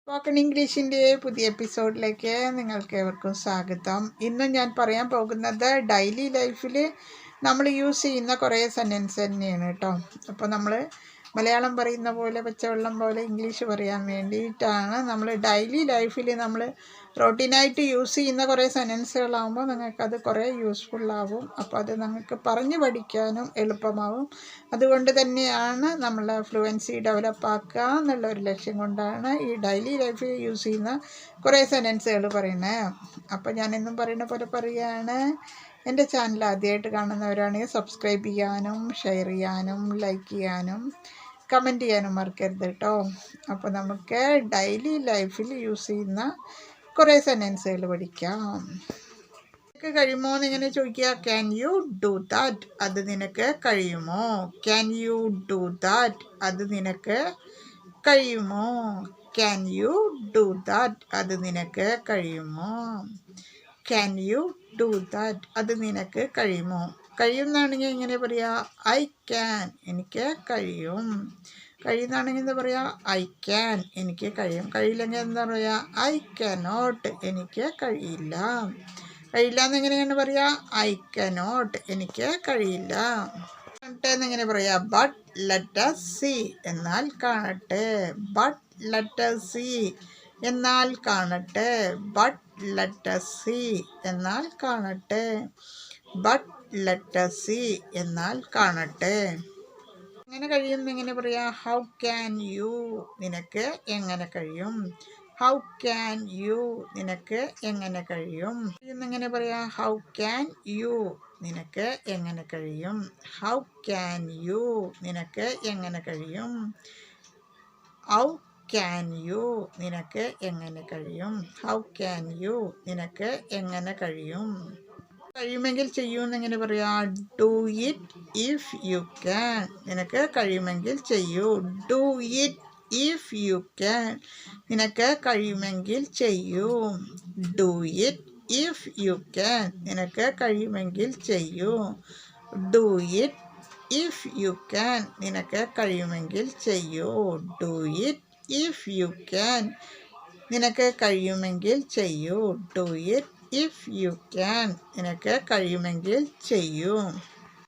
Spoken ഇംഗ്ലീഷിൻ്റെ പുതിയ എപ്പിസോഡിലേക്ക് നിങ്ങൾക്ക് ഏവർക്കും സ്വാഗതം. ഇന്ന് ഞാൻ പറയാൻ പോകുന്നത് ഡെയിലി ലൈഫിൽ നമ്മൾ യൂസ് ചെയ്യുന്ന കുറേ സെൻറ്റൻസ് തന്നെയാണ് കേട്ടോ. അപ്പോൾ നമ്മൾ മലയാളം പറയുന്ന പോലെ പച്ചവെള്ളം പോലെ ഇംഗ്ലീഷ് പറയാൻ വേണ്ടിയിട്ടാണ്. നമ്മൾ ഡെയിലി ലൈഫിൽ നമ്മൾ റൊട്ടീനായിട്ട് യൂസ് ചെയ്യുന്ന കുറേ സെൻറ്റൻസുകളാകുമ്പോൾ നിങ്ങൾക്കത് കുറേ യൂസ്ഫുള്ളാവും. അപ്പോൾ അത് നിങ്ങൾക്ക് പറഞ്ഞു പഠിക്കാനും എളുപ്പമാവും. അതുകൊണ്ട് തന്നെയാണ് നമ്മൾ ഫ്ലുവൻസി ഡെവലപ്പ് ആക്കുക എന്നുള്ള ഒരു ലക്ഷ്യം കൊണ്ടാണ് ഈ ഡെയിലി ലൈഫിൽ യൂസ് ചെയ്യുന്ന കുറേ സെൻറ്റൻസുകൾ പറയുന്നത്. അപ്പോൾ ഞാനെന്നും പറയുന്ന പോലെ പറയുകയാണ്. എൻ്റെ ചാനൽ ആദ്യമായിട്ട് കാണുന്നവരാണെങ്കിൽ സബ്സ്ക്രൈബ് ചെയ്യാനും ഷെയർ ചെയ്യാനും ലൈക്ക് ചെയ്യാനും കമൻറ്റ് ചെയ്യാനും മറക്കരുത് കേട്ടോ. അപ്പോൾ നമുക്ക് ഡെയിലി ലൈഫിൽ യൂസ് ചെയ്യുന്ന കുറേ സെൻറ്റൻസുകൾ പഠിക്കാം. നിനക്ക് കഴിയുമോ എന്നിങ്ങനെ ചോദിക്കുക. Can you do that? അത് നിനക്ക് കഴിയുമോ? Can you do that? അത് നിനക്ക് കഴിയുമോ? Can you do that? അത് നിനക്ക് കഴിയുമോ? Can you do that? അത് നിനക്ക് കഴിയുമോ? കഴിയുമെന്നാണെങ്കിൽ എങ്ങനെ പറയുക? ഐ ക്യാൻ, എനിക്ക് കഴിയും. കഴിയുന്നതാണെങ്കിൽ എന്താ പറയുക? ഐ ക്യാൻ, എനിക്ക് കഴിയും. കഴിയില്ലെങ്കിൽ എന്താ പറയുക? ഐ കനോട്ട്, എനിക്ക് കഴിയില്ല. കഴിയില്ല എന്നെങ്ങനെയാണ് പറയുക? ഐ കനോട്ട്, എനിക്ക് കഴിയില്ല. കാണട്ടെ എന്നെങ്ങനെ പറയാ? ബട്ട് ലെറ്റ് us see, എന്നാൽ കാണട്ടെ. ബട്ട് ലെറ്റ് us see, എന്നാൽ കാണട്ടെ. ബട്ട് ലെറ്റ് us see, എന്നാൽ കാണട്ടെ. ബട്ട് ലെറ്റ് us see, എന്നാൽ കാണട്ടെ. എങ്ങനെ കഴിയും എങ്ങനെ പറയാ? ഹൗ ക്യാൻ യു, നിനക്ക് എങ്ങനെ കഴിയും? ഹൗ ക്യാൻ യു, നിനക്ക് എങ്ങനെ കഴിയും? എങ്ങനെ പറയാ? ഹൗ ക്യാൻ യു, നിനക്ക് എങ്ങനെ കഴിയും? ഹൗ ക്യാൻ യു, നിനക്ക് എങ്ങനെ കഴിയും? ഹൗ ക്യാൻ യു, നിനക്ക് എങ്ങനെ കഴിയും? ഹൗ ക്യാൻ യു, നിനക്ക് എങ്ങനെ കഴിയും? കഴിയുമെങ്കിൽ ചെയ്യൂ എന്നെങ്ങനെ പറയാ? Do it if you can, നിനക്ക് കഴിയുമെങ്കിൽ ചെയ്യൂ. Do it if you can, നിനക്ക് കഴിയുമെങ്കിൽ ചെയ്യൂ. Do it if you can, നിനക്ക് കഴിയുമെങ്കിൽ ചെയ്യൂ. Do it if you can, നിനക്ക് കഴിയുമെങ്കിൽ ചെയ്യൂ. Do it if you can, നിനക്ക് കഴിയുമെങ്കിൽ ചെയ്യൂ. Do it if you can, നിനക്ക് കഴിയുമെങ്കിൽ ചെയ്യൂ.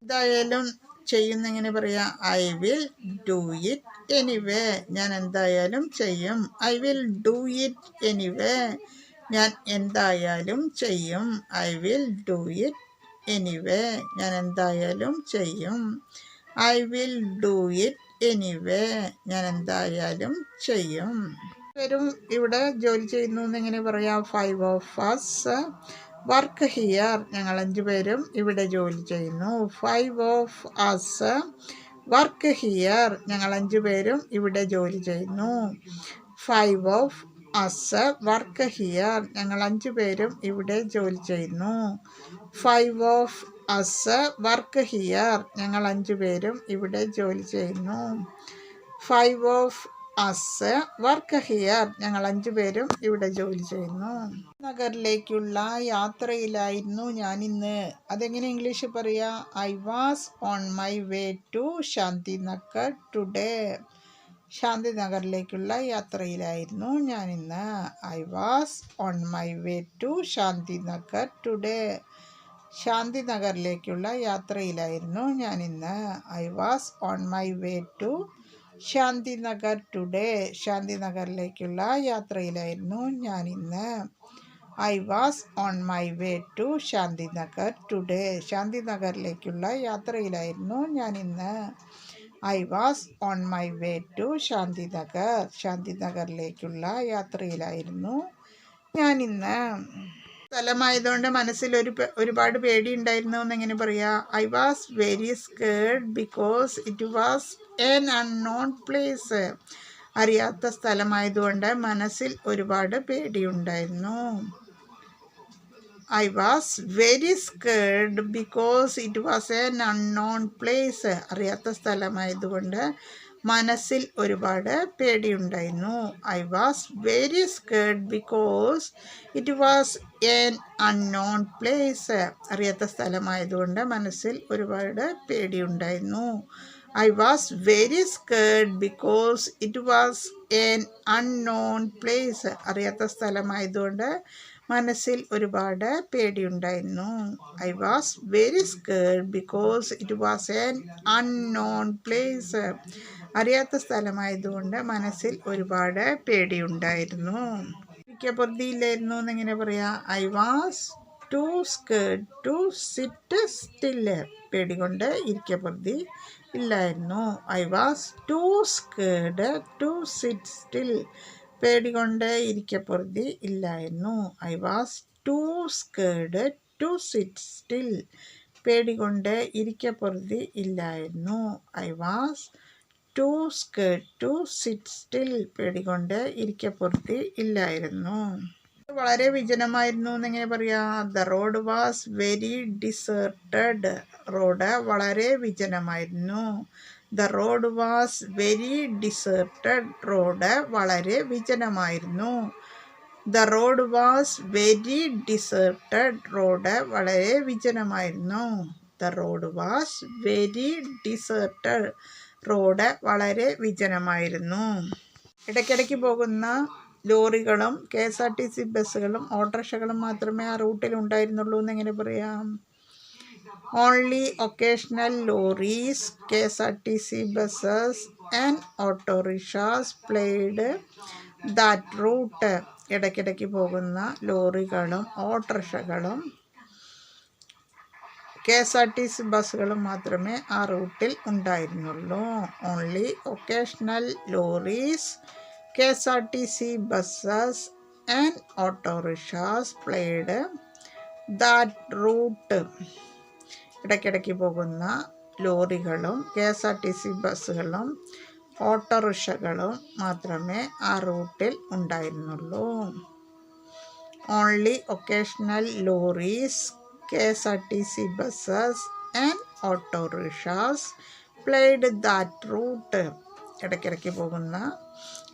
എന്തായാലും ചെയ്യുന്നെങ്ങനെ പറയാം? I will do it anyway, ഞാൻ എന്തായാലും ചെയ്യും. I will do it anyway, ഞാൻ എന്തായാലും ചെയ്യും. I will do it anyway, ഞാൻ എന്തായാലും ചെയ്യും. I will do it anyway, ഞാൻ എന്തായാലും ചെയ്യും. പേരും ഇവിടെ ജോലി ചെയ്യുന്നു എന്നെങ്ങനെ പറയാം? 5 of us വർക്ക് ഹിയർ, ഞങ്ങൾ 5 പേരും ഇവിടെ ജോലി ചെയ്യുന്നു. 5 of us വർക്ക് ഹിയർ, ഞങ്ങൾ 5 പേരും ഇവിടെ ജോലി ചെയ്യുന്നു. 5 of us വർക്ക് ഹിയർ, ഞങ്ങൾ 5 പേരും ഇവിടെ ജോലി ചെയ്യുന്നു. 5 of us വർക്ക് ഹിയർ, ഞങ്ങൾ 5 പേരും ഇവിടെ ജോലി ചെയ്യുന്നു. 5 of അസ് വർക്ക് ഹിയർ, ഞങ്ങൾ 5 പേരും ഇവിടെ ജോലി ചെയ്യുന്നു. നഗറിലേക്കുള്ള യാത്രയിലായിരുന്നു ഞാനിന്ന്. അതെങ്ങനെ ഇംഗ്ലീഷ് പറയാ? I was on my way to Shantinagar today. ശാന്തിനഗറിലേക്കുള്ള യാത്രയിലായിരുന്നു ഞാനിന്ന്. I was on my way to Shantinagar today. ശാന്തിനഗറിലേക്കുള്ള യാത്രയിലായിരുന്നു ഞാനിന്ന്. I was on my way to Shantinagar today. ശാന്തിനഗറിലേക്കുള്ള യാത്രയിലായിരുന്നു ഞാനിന്ന്. I was on my way to Shantinagar today. ശാന്തിനഗറിലേക്കുള്ള യാത്രയിലായിരുന്നു ഞാനിന്ന്. I was on my way to Shantinagar. ശാന്തിനഗറിലേക്കുള്ള യാത്രയിലായിരുന്നു ഞാനിന്ന്. സ്ഥലമായതുകൊണ്ട് മനസ്സിൽ ഒരുപാട് പേടിയുണ്ടായിരുന്നു എന്നെങ്ങനെ പറയാ? I was very scared because it was an unknown place. അറിയാത്ത സ്ഥലമായതുകൊണ്ട് മനസ്സിൽ ഒരുപാട് പേടിയുണ്ടായിരുന്നു. I was very scared because it was an unknown place. അറിയാത്ത സ്ഥലമായതുകൊണ്ട് മനസ്സിൽ ഒരുപാട് പേടിയുണ്ടായിരുന്നു. I was very scared because it was an unknown place. അറിയാത്ത സ്ഥലമായതുകൊണ്ട് മനസ്സിൽ ഒരുപാട് പേടിയുണ്ടായിരുന്നു. I was very scared because it was an unknown place. അറിയാത്ത സ്ഥലമായതുകൊണ്ട് മനസ്സിൽ ഒരുപാട് പേടിയുണ്ടായിരുന്നു. I was very scared because it was an unknown place. അറിയാത്ത സ്ഥലമായതുകൊണ്ട് മനസ്സിൽ ഒരുപാട് പേടിയുണ്ടായിരുന്നു. ഇരിക്കപ്പൊറുതിയില്ലായിരുന്നു എന്നെങ്ങനെ പറയാ? I was too scared to sit still. പേടികൊണ്ട് ഇരിക്കപ്പൊറുതി ഇല്ലായിരുന്നു. I was too scared to sit still. പേടികൊണ്ട് ഇരിക്കപ്പൊറുതി ഇല്ലായിരുന്നു. I was too scared to sit still. പേടികൊണ്ട് ഇരിക്കപ്പൊറുതി ഇല്ലായിരുന്നു. I was too scared to sit still. പേടികൊണ്ട് ഇരിക്കപ്പൊറുതി ഇല്ലായിരുന്നു. വളരെ വിജനമായിരുന്നു എന്നെങ്ങനെ പറയാ? The road was very deserted. Road വളരെ വിജനമായിരുന്നു. The road was very deserted. Road വളരെ വിജനമായിരുന്നു. The road was very deserted. Road വളരെ വിജനമായിരുന്നു. The road was very deserted. Road വളരെ വിജനമായിരുന്നു. ഇടയ്ക്കിടയ്ക്ക് പോകുന്ന ലോറികളും KSRTC ബസ്സുകളും ഓട്ടോറിക്ഷകളും മാത്രമേ ആ റൂട്ടിൽ ഉണ്ടായിരുന്നുള്ളൂ എന്നെങ്ങനെ പറയാം? Only occasional lorries, KSRTC buses and autorickshaws played that route. ഇടയ്ക്കിടയ്ക്ക് പോകുന്ന ലോറികളും ഓട്ടോറിക്ഷകളും KSRTC ബസ്സുകളും മാത്രമേ ആ റൂട്ടിൽ ഉണ്ടായിരുന്നുള്ളൂ. Only occasional lorries, KSRTC buses and autorickshaws played that route. ഇടയ്ക്കിടയ്ക്ക് പോകുന്ന ലോറികളും KSRTC ബസ്സുകളും ഓട്ടോറിക്ഷകളും മാത്രമേ ആ റൂട്ടിൽ ഉണ്ടായിരുന്നുള്ളൂ. Only occasional lorries, KSRTC buses and autorickshaws played that route. ഇടയ്ക്കിടയ്ക്ക് പോകുന്ന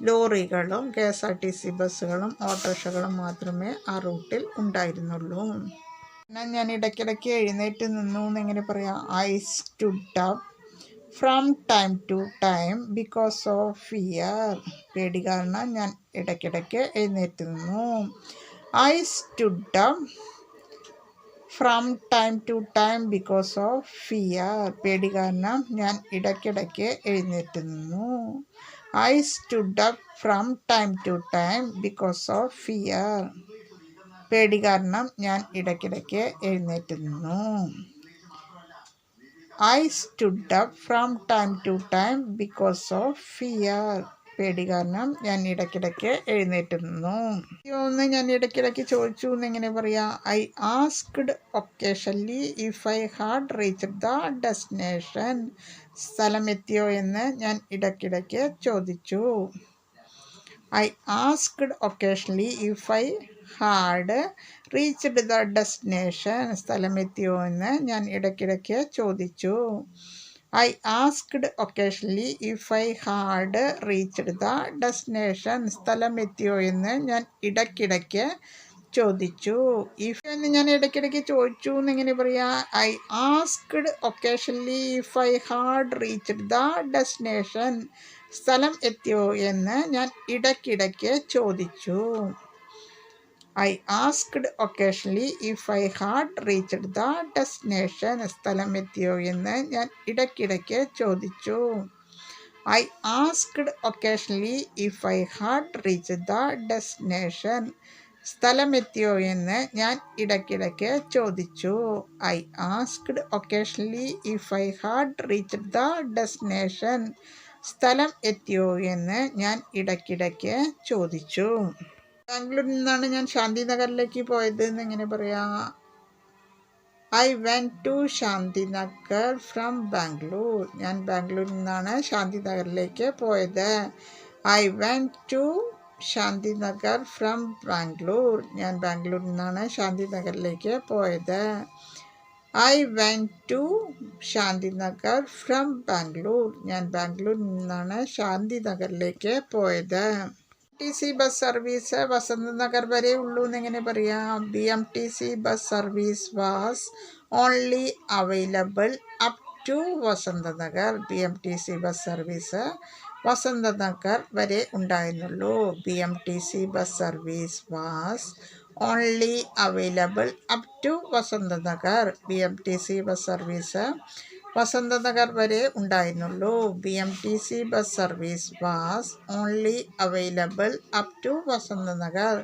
ലോറികളും KSRTC ബസ്സുകളും ഓട്ടോറിക്ഷകളും മാത്രമേ ആ റൂട്ടിൽ ഉണ്ടായിരുന്നുള്ളൂ. ഞാൻ ഇടയ്ക്കിടയ്ക്ക് എഴുന്നേറ്റ് നിന്നു എന്നെങ്ങനെ പറയാം? I stood up from time to time because of fear. പേടി കാരണം ഞാൻ ഇടയ്ക്കിടയ്ക്ക് എഴുന്നേറ്റ് നിന്നു. I stood up from time to time because of fear. പേടി കാരണം ഞാൻ ഇടയ്ക്കിടയ്ക്ക് എഴുന്നേറ്റ് നിന്നു. I stood up from time to time because of fear. പേടി കാരണം ഞാൻ ഇടയ്ക്കിടയ്ക്ക് എഴുന്നേറ്റ് നിന്നു. I stood up from time to time because of fear. പേടി കാരണം ഞാൻ ഇടയ്ക്കിടയ്ക്ക് എഴുന്നേറ്റ് നിന്നു. ഒന്ന് ഞാൻ ഇടയ്ക്കിടയ്ക്ക് ചോദിച്ചു എന്നെങ്ങനെ പറയാ? I asked occasionally if I had reached the destination. സ്ഥലം എത്തിയോ എന്ന് ഞാൻ ഇടയ്ക്കിടയ്ക്ക് ചോദിച്ചു. I asked occasionally if I had reached the destination. സ്ഥലം എത്തിയോ എന്ന് ഞാൻ ഇടയ്ക്കിടയ്ക്ക് ചോദിച്ചു. I asked occasionally if I had reached the destination. സ്ഥലം എത്തിയോ എന്ന് ഞാൻ ഇടയ്ക്കിടയ്ക്ക് ചോദിച്ചു. ഇഫ് എന്ന് ഞാൻ ഇടയ്ക്കിടയ്ക്ക് ചോദിച്ചു എന്നെങ്ങനെ പറയാ? I asked occasionally if I had reached the destination. സ്ഥലം എത്തിയോ എന്ന് ഞാൻ ഇടയ്ക്കിടയ്ക്ക് ചോദിച്ചു. I asked occasionally if I had reached the destination. സ്ഥലം എത്തിയോ എന്ന് ഞാൻ ഇടയ്ക്കിടയ്ക്ക് ചോദിച്ചു. I asked occasionally if I had reached the destination. സ്ഥലം എത്തിയോ എന്ന് ഞാൻ ഇടയ്ക്കിടയ്ക്ക് ചോദിച്ചു. I asked occasionally if I had reached the destination. സ്ഥലം എത്തിയോ എന്ന് ഞാൻ ഇടയ്ക്കിടയ്ക്ക് ചോദിച്ചു. ബാംഗ്ലൂരിൽ നിന്നാണ് ഞാൻ ശാന്തിനഗറിലേക്ക് പോയത് എന്നെങ്ങനെ പറയാ? I went to Shanthinagar from Bangalore. ഞാൻ ബാംഗ്ലൂരിൽ നിന്നാണ് ശാന്തിനഗറിലേക്ക് പോയത്. I went to Shanthinagar from Bangalore. ഞാൻ ബാംഗ്ലൂരിൽ നിന്നാണ് ശാന്തിനഗറിലേക്ക് പോയത്. I went to Shanthinagar from Bangalore. ഞാൻ ബാംഗ്ലൂരിൽ നിന്നാണ് ശാന്തിനഗറിലേക്ക് പോയത്. BMTC ബസ് സർവീസ് വസന്തനഗർ വരെ ഉള്ളൂ എന്നെങ്ങനെ പറയാം? BMTC bus service was only available up to Vasanthnagar BMTC bus service Vasanthnagar വരെ ഉണ്ടായിരുന്നുള്ളൂ. BMTC bus service was only available up to Vasanthnagar. BMTC bus service Vasanthnagar വരെ ഉണ്ടായിരുന്നുള്ളൂ. BMTC bus service was only available up to Vasanthnagar.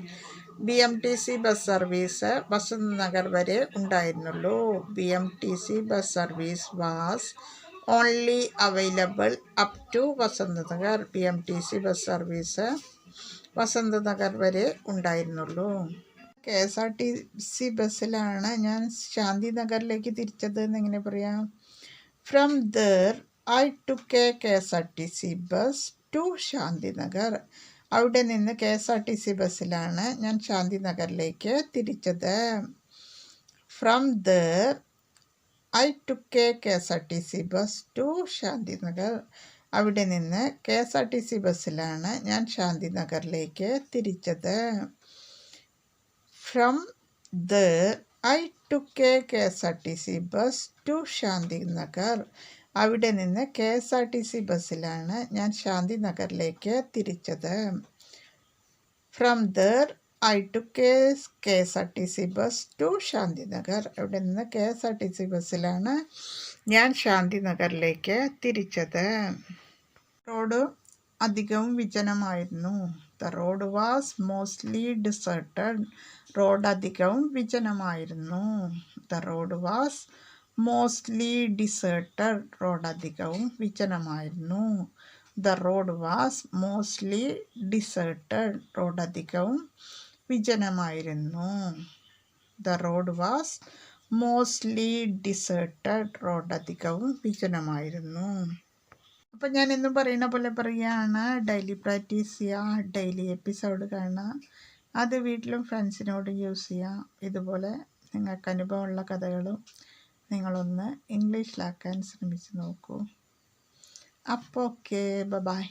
BMTC bus service Vasanthnagar വരെ ഉണ്ടായിരുന്നുള്ളൂ. BMTC bus service was only available up to Vasanthnagar. BMTC bus service Vasanthnagar വരെ ഉണ്ടായിരുന്നുള്ളൂ. KSRTC ബസ്സിലാണ് ഞാൻ ശാന്തിനഗറിലേക്ക് തിരിച്ചത് എന്നെങ്ങനെ പറയാം? From there I took a KSRTC bus to Shantinagar. അവിടെ നിന്ന് KSRTC ബസ്സിലാണ് ഞാൻ ശാന്തിനഗറിലേക്ക് തിരിച്ചത്. From there I took a KSRTC bus to Shantinagar. അവിടെ നിന്ന് KSRTC ബസ്സിലാണ് ഞാൻ ശാന്തിനഗറിലേക്ക് തിരിച്ചത്. From there I took a KSRTC bus to Shantinagar. അവിടെ നിന്ന് KSRTC ബസ്സിലാണ് ഞാൻ ശാന്തിനഗറിലേക്ക് തിരിച്ചത്. From there I took a KSRTC bus to Shantinagar. അവിടെ നിന്ന് KSRTC ബസ്സിലാണ് ഞാൻ ശാന്തിനഗറിലേക്ക് തിരിച്ചത്. റോഡ് അധികവും വിജനമായിരുന്നു. The road was mostly deserted. Road അധികവും വിജനമായിരുന്നു. The road was mostly deserted. Road അധികവും വിജനമായിരുന്നു. The road was mostly deserted. Road അധികവും വിജനമായിരുന്നു. The road was mostly deserted. Road അധികവും വിജനമായിരുന്നു. അപ്പം ഞാൻ എന്നും പറയുന്ന പോലെ പറയുകയാണ്, ഡെയിലി പ്രാക്ടീസ് ചെയ്യുക, ഡെയിലി എപ്പിസോഡ് കാണുക, അത് വീട്ടിലും ഫ്രണ്ട്സിനോട് യൂസ് ചെയ്യുക. ഇതുപോലെ നിങ്ങൾക്ക് അനുഭവമുള്ള കഥകളും നിങ്ങളൊന്ന് ഇംഗ്ലീഷിലാക്കാൻ ശ്രമിച്ച് നോക്കൂ. അപ്പോൾ ഓക്കെ, ബൈ.